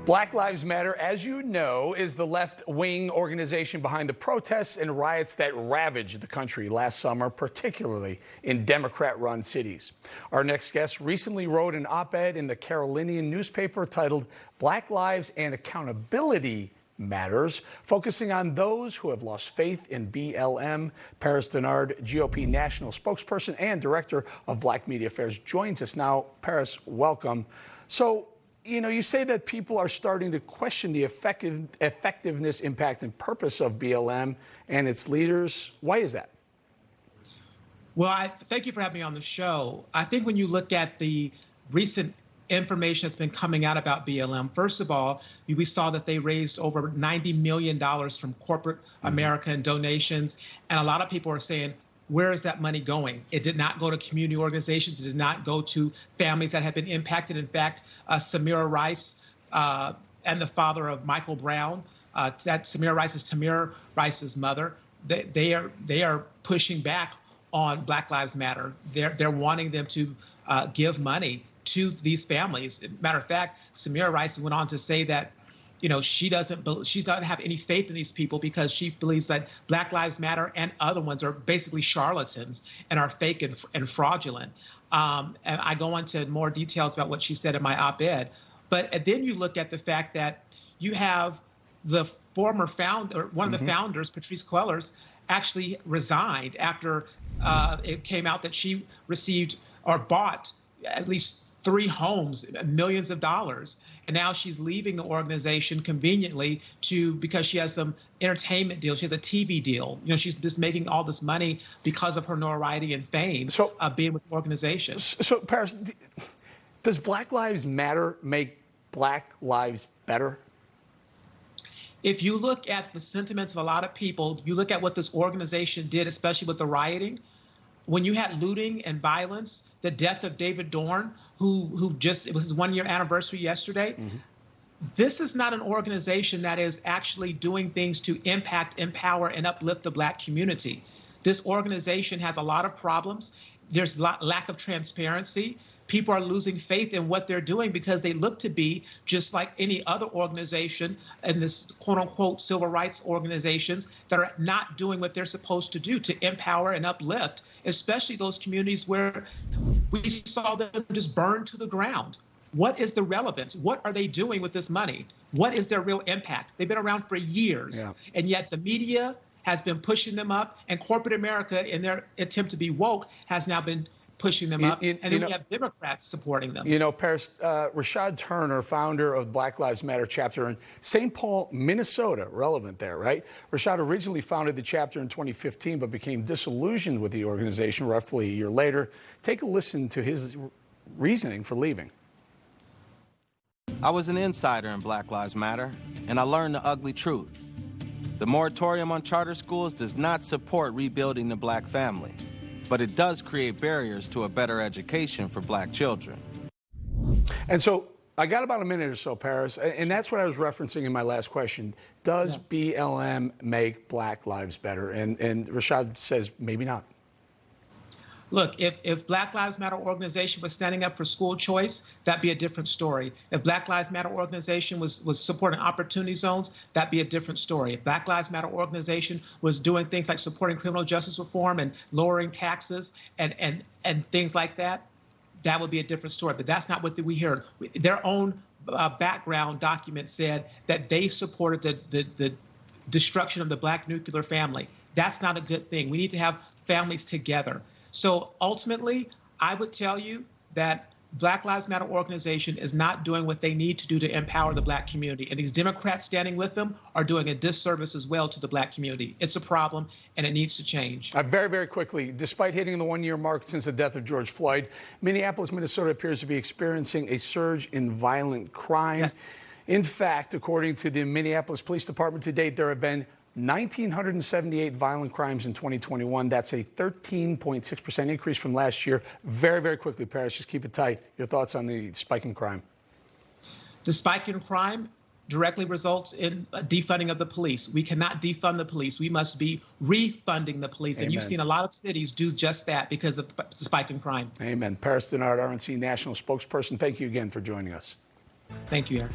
Black Lives Matter, as you know, is the left-wing organization behind the protests and riots that ravaged the country last summer, particularly in Democrat-run cities. Our next guest recently wrote an op-ed in the Carolinian newspaper titled Black Lives and Accountability Matters, focusing on those who have lost faith in BLM. Paris Dennard, GOP national spokesperson and director of Black Media Affairs, joins us now. Paris, welcome. So, you say that people are starting to question the effectiveness, impact, and purpose of BLM and its leaders. Why is that? Well, thank you for having me on the show. I think when you look at the recent information that's been coming out about BLM, first of all, we saw that they raised over $90 million from corporate America and donations. And a lot of people are saying, where is that money going? It did not go to community organizations. It did not go to families that have been impacted. In fact, Samira Rice and the father of Michael Brown, that Samira Rice is Tamir Rice's mother. They are pushing back on Black Lives Matter. They're wanting them to give money to these families. Matter of fact, Samira Rice went on to say that she doesn't have any faith in these people because she believes that Black Lives Matter and other ones are basically charlatans and are fake and fraudulent. And I go into more details about what she said in my op-ed. But then you look at the fact that you have the former founder, one of the founders, Patrisse Cullors, actually resigned after it came out that she received or bought at least 3 homes, millions of dollars. And now she's leaving the organization conveniently because she has some entertainment deal. She has a TV deal. She's just making all this money because of her notoriety and fame being with the organization. So, Paris, does Black Lives Matter make Black lives better? If you look at the sentiments of a lot of people, you look at what this organization did, especially with the rioting. When you had looting and violence, the death of David Dorn, it was his 1-year anniversary yesterday. This is not an organization that is actually doing things to impact, empower, and uplift the Black community. This organization has a lot of problems. There's lack of transparency. People are losing faith in what they're doing because they look to be just like any other organization in this quote-unquote civil rights organizations that are not doing what they're supposed to do to empower and uplift, especially those communities where we saw them just burn to the ground. What is the relevance? What are they doing with this money? What is their real impact? They've been around for years, and yet the media has been pushing them up, and corporate America, in their attempt to be woke, has now been pushing them up, and then we have Democrats supporting them. Paris, Rashad Turner, founder of Black Lives Matter chapter in St. Paul, Minnesota, relevant there, right? Rashad originally founded the chapter in 2015, but became disillusioned with the organization roughly a year later. Take a listen to his reasoning for leaving. I was an insider in Black Lives Matter, and I learned the ugly truth. The moratorium on charter schools does not support rebuilding the Black family, but it does create barriers to a better education for Black children. And so I got about a minute or so, Paris, and that's what I was referencing in my last question. Does BLM make Black lives better? And Rashad says maybe not. Look, if Black Lives Matter organization was standing up for school choice, that'd be a different story. If Black Lives Matter organization was supporting opportunity zones, that'd be a different story. If Black Lives Matter organization was doing things like supporting criminal justice reform and lowering taxes and things like that, that would be a different story. But that's not what we heard. Their own background document said that they supported the destruction of the Black nuclear family. That's not a good thing. We need to have families together. So ultimately, I would tell you that Black Lives Matter organization is not doing what they need to do to empower the Black community. And these Democrats standing with them are doing a disservice as well to the Black community. It's a problem, and it needs to change. Very, very quickly, despite hitting the 1-year mark since the death of George Floyd, Minneapolis, Minnesota appears to be experiencing a surge in violent crime. Yes. In fact, according to the Minneapolis Police Department to date, there have been 1,978 violent crimes in 2021. That's a 13.6% increase from last year. Very, very quickly, Paris, just keep it tight. Your thoughts on the spike in crime? The spike in crime directly results in a defunding of the police. We cannot defund the police. We must be refunding the police. Amen. And you've seen a lot of cities do just that because of the spike in crime. Amen. Paris Dennard, RNC National Spokesperson, thank you again for joining us. Thank you, Aaron.